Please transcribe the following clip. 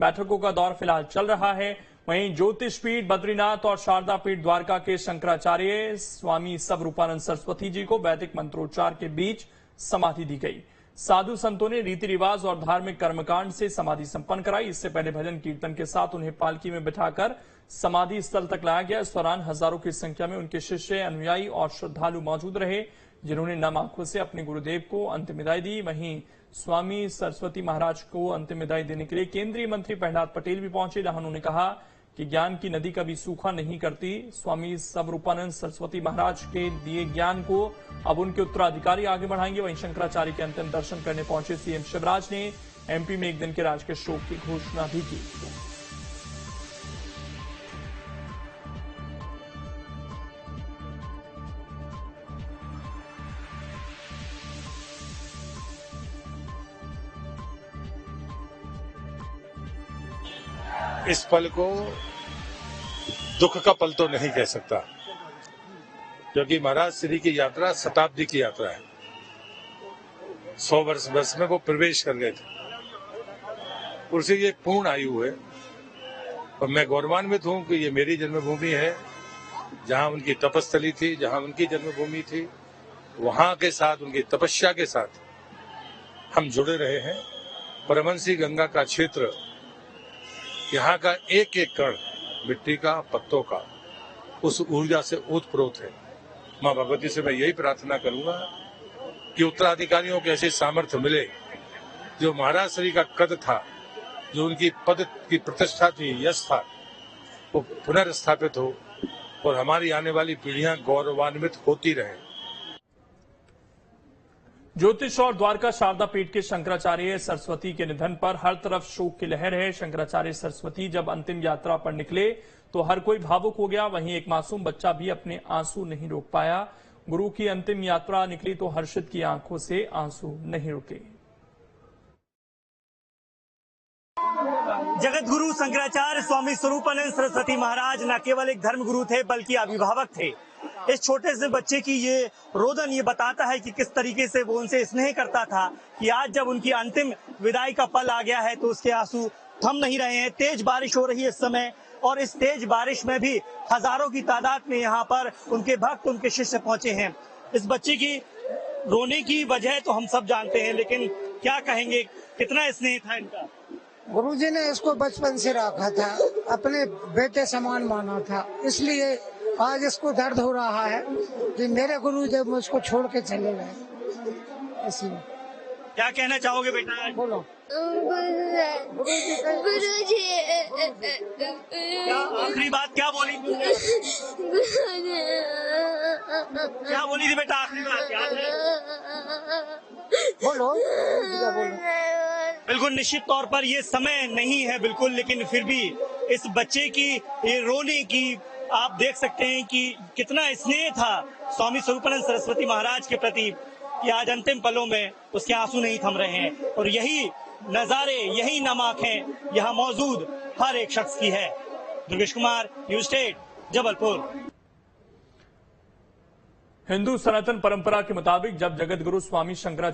बैठकों का दौर फिलहाल चल रहा है। वहीं ज्योतिष पीठ बद्रीनाथ और शारदा पीठ द्वारका के शंकराचार्य स्वामी स्वरूपानंद सरस्वती जी को वैदिक मंत्रोच्चार के बीच समाधि दी गई। साधु संतों ने रीति रिवाज और धार्मिक कर्मकांड से समाधि संपन्न कराई। इससे पहले भजन कीर्तन के साथ उन्हें पालकी में बिठाकर समाधि स्थल तक लाया गया। इस दौरान हजारों की संख्या में उनके शिष्य, अनुयायी और श्रद्धालु मौजूद रहे, जिन्होंने नम आंखों से अपने गुरुदेव को अंतिम विदाई दी। वहीं स्वामी सरस्वती महाराज को अंतिम विदाई देने के लिए केंद्रीय मंत्री प्रहलाद पटेल भी पहुंचे, जहां उन्होंने कहा कि ज्ञान की नदी कभी सूखा नहीं करती। स्वामी स्वरूपानंद सरस्वती महाराज के दिए ज्ञान को अब उनके उत्तराधिकारी आगे बढ़ाएंगे। वहीं शंकराचार्य के अंतिम दर्शन करने पहुंचे सीएम शिवराज ने एमपी में एक दिन के राजकीय शोक की घोषणा भी की। इस पल को दुख का पल तो नहीं कह सकता, क्योंकि महाराज श्री की यात्रा शताब्दी की यात्रा है। 100 वर्ष में वो प्रवेश कर गए थे, उनसे ये पूर्ण आयु है। और मैं गौरवान्वित हूं कि ये मेरी जन्मभूमि है, जहां उनकी तपस्थली थी, जहां उनकी जन्मभूमि थी, वहां के साथ, उनकी तपस्या के साथ हम जुड़े रहे हैं। परमहंसी गंगा का क्षेत्र, यहाँ का एक एक कण मिट्टी का, पत्तों का, उस ऊर्जा से ओतप्रोत है। मां भगवती से मैं यही प्रार्थना करूंगा कि उत्तराधिकारियों को ऐसे सामर्थ्य मिले, जो महाराज श्री का कद था, जो उनकी पद की प्रतिष्ठा थी, यश था, वो पुनर्स्थापित हो और हमारी आने वाली पीढ़ियां गौरवान्वित होती रहे। ज्योतिष और द्वारका शारदा पीठ के शंकराचार्य सरस्वती के निधन पर हर तरफ शोक की लहर है। शंकराचार्य सरस्वती जब अंतिम यात्रा पर निकले तो हर कोई भावुक हो गया। वहीं एक मासूम बच्चा भी अपने आंसू नहीं रोक पाया। गुरु की अंतिम यात्रा निकली तो हर्षित की आंखों से आंसू नहीं रुके। जगत गुरु शंकराचार्य स्वामी स्वरूपानंद सरस्वती महाराज न केवल एक धर्म गुरु थे, बल्कि अभिभावक थे। इस छोटे से बच्चे की ये रोदन ये बताता है कि किस तरीके से वो उनसे स्नेह करता था, कि आज जब उनकी अंतिम विदाई का पल आ गया है तो उसके आंसू थम नहीं रहे हैं। तेज बारिश हो रही है इस समय, और इस तेज बारिश में भी हजारों की तादाद में यहाँ पर उनके भक्त, उनके शिष्य पहुंचे हैं। इस बच्चे की रोने की वजह तो हम सब जानते हैं, लेकिन क्या कहेंगे, कितना स्नेह था इनका। गुरुजी ने इसको बचपन से रखा था, अपने बेटे समान माना था, इसलिए आज इसको दर्द हो रहा है कि मेरे गुरु जब मुझको छोड़ के चले गए। इसलिए क्या कहना चाहोगे बेटा? बोलो। गुरुजी क्या आखिरी बात क्या बोली तुमने? क्या बोली थी बेटा आखिरी बात, याद है? बोलो। बिल्कुल निश्चित तौर पर ये समय नहीं है बिल्कुल, लेकिन फिर भी इस बच्चे की ये रोने की आप देख सकते हैं कि कितना स्नेह था स्वामी स्वरूपानंद सरस्वती महाराज के प्रति, कि आज अंतिम पलों में उसके आंसू नहीं थम रहे हैं। और यही नजारे, यही नम आंखें यहाँ मौजूद हर एक शख्स की है। Durgesh Kumar, news state, Jabalpur. हिंदू सनातन परंपरा के मुताबिक जब जगत गुरु स्वामी शंकराचार्य